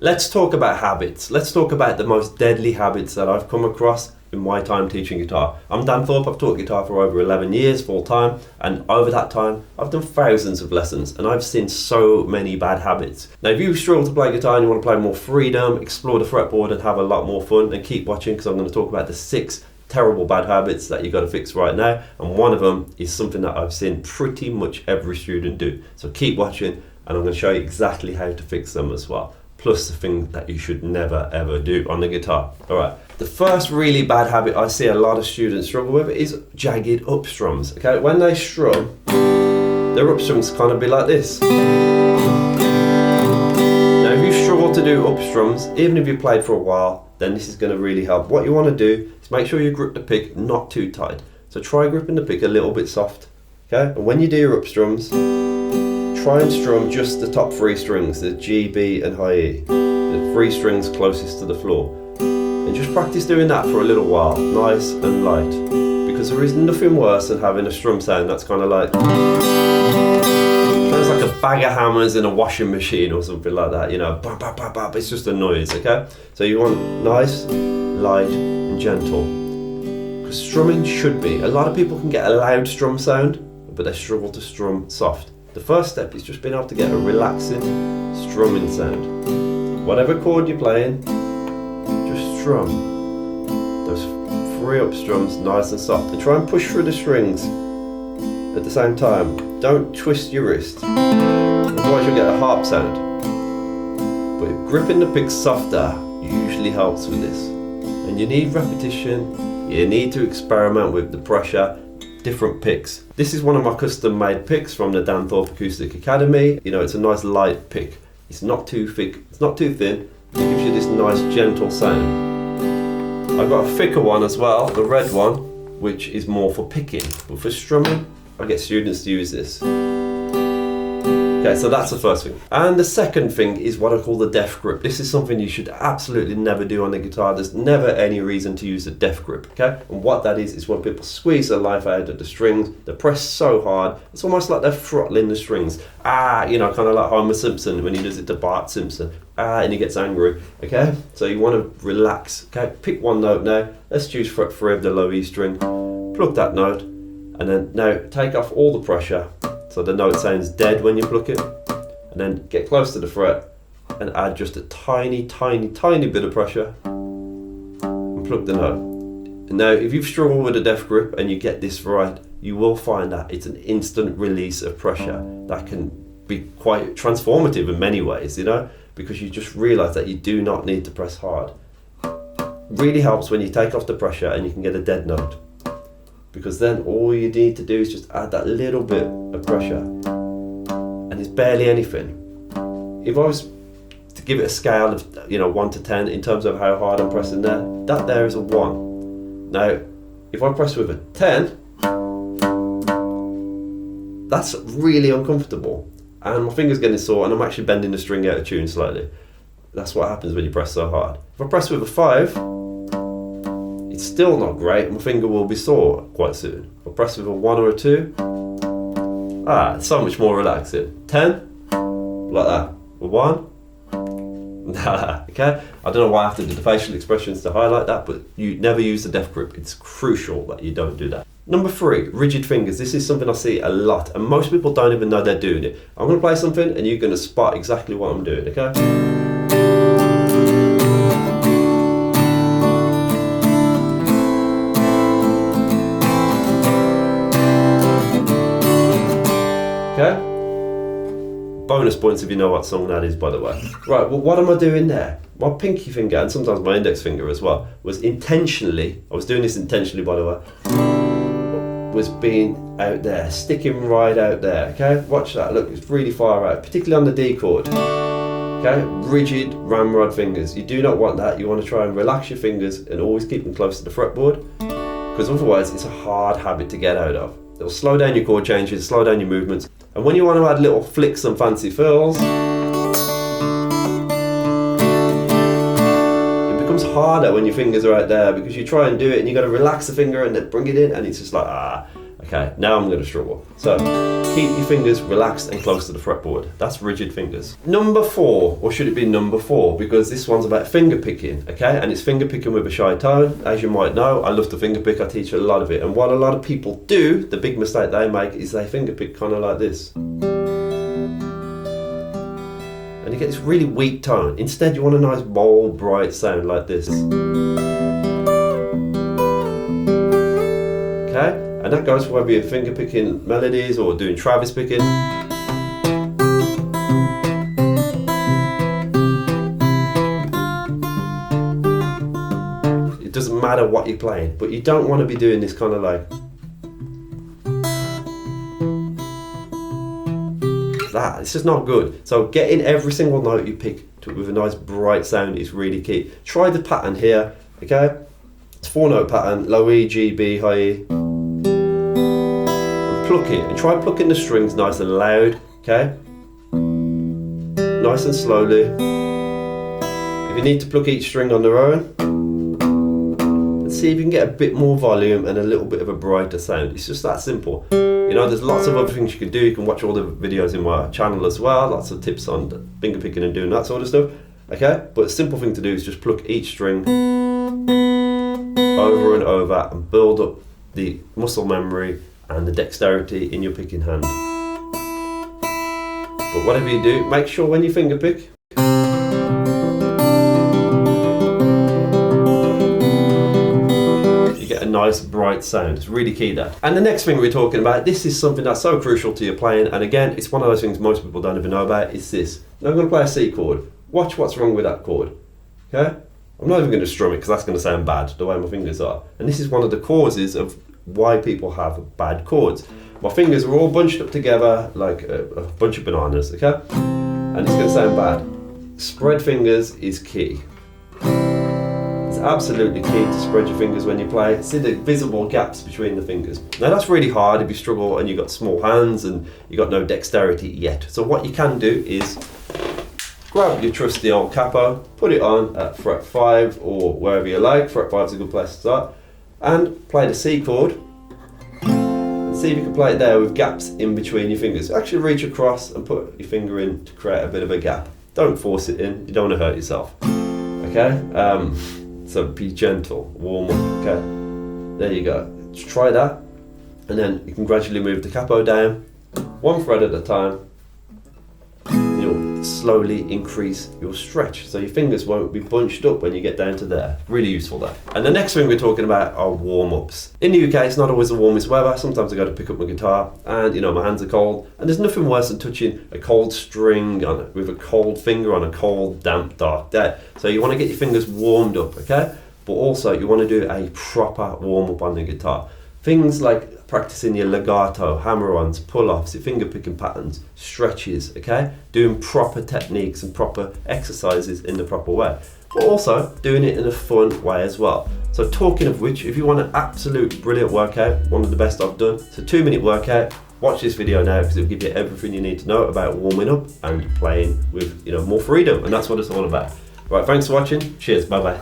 Let's talk about habits. Let's talk about the most deadly habits that I've come across in my time teaching guitar. I'm Dan Thorpe, I've taught guitar for over 11 years full time, and over that time I've done thousands of lessons and I've seen so many bad habits. Now if you struggle to play guitar and you want to play more freedom, explore the fretboard and have a lot more fun, then keep watching because I'm going to talk about the 6 terrible bad habits that you've got to fix right now, and one of them is something that I've seen pretty much every student do. So keep watching and I'm going to show you exactly how to fix them as well, plus the thing that you should never ever do on the guitar. Alright, the first really bad habit I see a lot of students struggle with is jagged up strums. Okay, when they strum, their up strums kind of be like this. Now if you struggle to do up strums, even if you played for a while, then this is going to really help. What you want to do is make sure you grip the pick not too tight. So try gripping the pick a little bit soft. Okay, and when you do your up strums, try and strum just the top 3 strings, the G, B and high E, the 3 strings closest to the floor. And just practice doing that for a little while, nice and light, because there is nothing worse than having a strum sound that's kind of like, sounds like a bag of hammers in a washing machine or something like that, you know, bam, bam, bam, bam. It's just a noise, okay? So you want nice, light and gentle, because strumming should be, a lot of people can get a loud strum sound, but they struggle to strum soft. The first step is just being able to get a relaxing strumming sound. Whatever chord you're playing, just strum those 3 up strums nice and soft, and try and push through the strings at the same time. Don't twist your wrist, otherwise you'll get a harp sound. But gripping the pick softer usually helps with this. And you need repetition, you need to experiment with the pressure, different picks. This is one of my custom made picks from the Dan Thorpe Acoustic Academy. You know, it's a nice light pick. It's not too thick, it's not too thin. It gives you this nice gentle sound. I've got a thicker one as well, the red one, which is more for picking. But for strumming, I get students to use this. Okay, so that's the first thing. And the second thing is what I call the death grip. This is something you should absolutely never do on the guitar. There's never any reason to use a death grip, okay? And what that is when people squeeze the life out of the strings, they press so hard, it's almost like they're throttling the strings. You know, kind of like Homer Simpson when he does it to Bart Simpson. And he gets angry, okay? So you want to relax, okay? Pick one note now. Let's choose fret 3 of the low E string. Pluck that note, and then now take off all the pressure. So the note sounds dead when you pluck it, and then get close to the fret and add just a tiny, tiny, tiny bit of pressure and pluck the note. And now if you've struggled with a death grip and you get this right, you will find that it's an instant release of pressure that can be quite transformative in many ways, you know, because you just realize that you do not need to press hard. Really helps when you take off the pressure and you can get a dead note, because then all you need to do is just add that little bit of pressure, and it's barely anything. If I was to give it a scale of, you know, 1 to 10 in terms of how hard I'm pressing there, that there is a 1. Now if I press with a 10, that's really uncomfortable and my finger's getting sore and I'm actually bending the string out of tune slightly. That's what happens when you press so hard. If I press with a 5, it's still not great, my finger will be sore quite soon. If I press with a 1 or a 2, it's so much more relaxing. 10, like that. A 1, okay? I don't know why I have to do the facial expressions to highlight that, but you never use the death grip. It's crucial that you don't do that. Number 3, rigid fingers. This is something I see a lot, and most people don't even know they're doing it. I'm going to play something, and you're going to spot exactly what I'm doing, okay? Okay? Bonus points if you know what song that is, by the way. Right, well, what am I doing there? My pinky finger, and sometimes my index finger as well, was intentionally, I was doing this intentionally, by the way, was being out there, sticking right out there, okay? Watch that, look, it's really far out, particularly on the D chord, okay? Rigid ramrod fingers. You do not want that. You want to try and relax your fingers and always keep them close to the fretboard, because otherwise it's a hard habit to get out of. It'll slow down your chord changes, slow down your movements. And when you want to add little flicks and fancy fills, it becomes harder when your fingers are out there, because you try and do it and you got to relax the finger and then bring it in, and it's just like, Okay, now I'm going to struggle. So keep your fingers relaxed and close to the fretboard. That's rigid fingers. Number 4, or should it be number 4? Because this one's about finger picking, okay? And it's finger picking with a shy tone. As you might know, I love to finger pick. I teach a lot of it. And what a lot of people do, the big mistake they make, is they finger pick kind of like this. And you get this really weak tone. Instead, you want a nice, bold, bright sound like this. Okay? And that goes for whether you're finger picking melodies or doing Travis picking. It doesn't matter what you're playing, but you don't want to be doing this kind of like that. It's just not good. So getting every single note you pick with a nice bright sound is really key. Try the pattern here, okay? It's 4-note pattern, low E, G, B, high E. Pluck it, and try plucking the strings nice and loud, okay? Nice and slowly. If you need to pluck each string on their own, and see if you can get a bit more volume and a little bit of a brighter sound. It's just that simple. You know, there's lots of other things you can do. You can watch all the videos in my channel as well, lots of tips on finger picking and doing that sort of stuff, okay? But a simple thing to do is just pluck each string over and over and build up the muscle memory and the dexterity in your picking hand. But whatever you do, make sure when you finger pick, you get a nice bright sound. It's really key there. And the next thing we're talking about, this is something that's so crucial to your playing, and again, it's one of those things most people don't even know about, is this. Now I'm going to play a C chord. Watch what's wrong with that chord, okay? I'm not even going to strum it because that's going to sound bad, the way my fingers are. And this is one of the causes of why people have bad chords. My fingers are all bunched up together like a bunch of bananas, okay? And it's going to sound bad. Spread fingers is key. It's absolutely key to spread your fingers when you play. See the visible gaps between the fingers. Now that's really hard if you struggle and you've got small hands and you've got no dexterity yet. So what you can do is grab your trusty old capo, put it on at fret 5 or wherever you like. Fret 5 is a good place to start. And play the C chord. And see if you can play it there with gaps in between your fingers. Actually reach across and put your finger in to create a bit of a gap. Don't force it in, you don't want to hurt yourself. Okay? So be gentle, warm up, okay? There you go. Just try that. And then you can gradually move the capo down, 1 fret at a time. You'll slowly increase your stretch so your fingers won't be bunched up when you get down to there. Really useful there. And the next thing we're talking about are warm-ups. In the UK, it's not always the warmest weather. Sometimes I go to pick up my guitar and you know my hands are cold, and there's nothing worse than touching a cold string on it with a cold finger on a cold, damp, dark day. So you want to get your fingers warmed up, okay? But also you want to do a proper warm-up on the guitar. Things like practicing your legato, hammer-ons, pull-offs, your finger-picking patterns, stretches, okay? Doing proper techniques and proper exercises in the proper way. But also doing it in a fun way as well. So talking of which, if you want an absolute brilliant workout, one of the best I've done, it's a 2-minute workout. Watch this video now because it'll give you everything you need to know about warming up and playing with, you know, more freedom. And that's what it's all about. Right, thanks for watching. Cheers, bye-bye.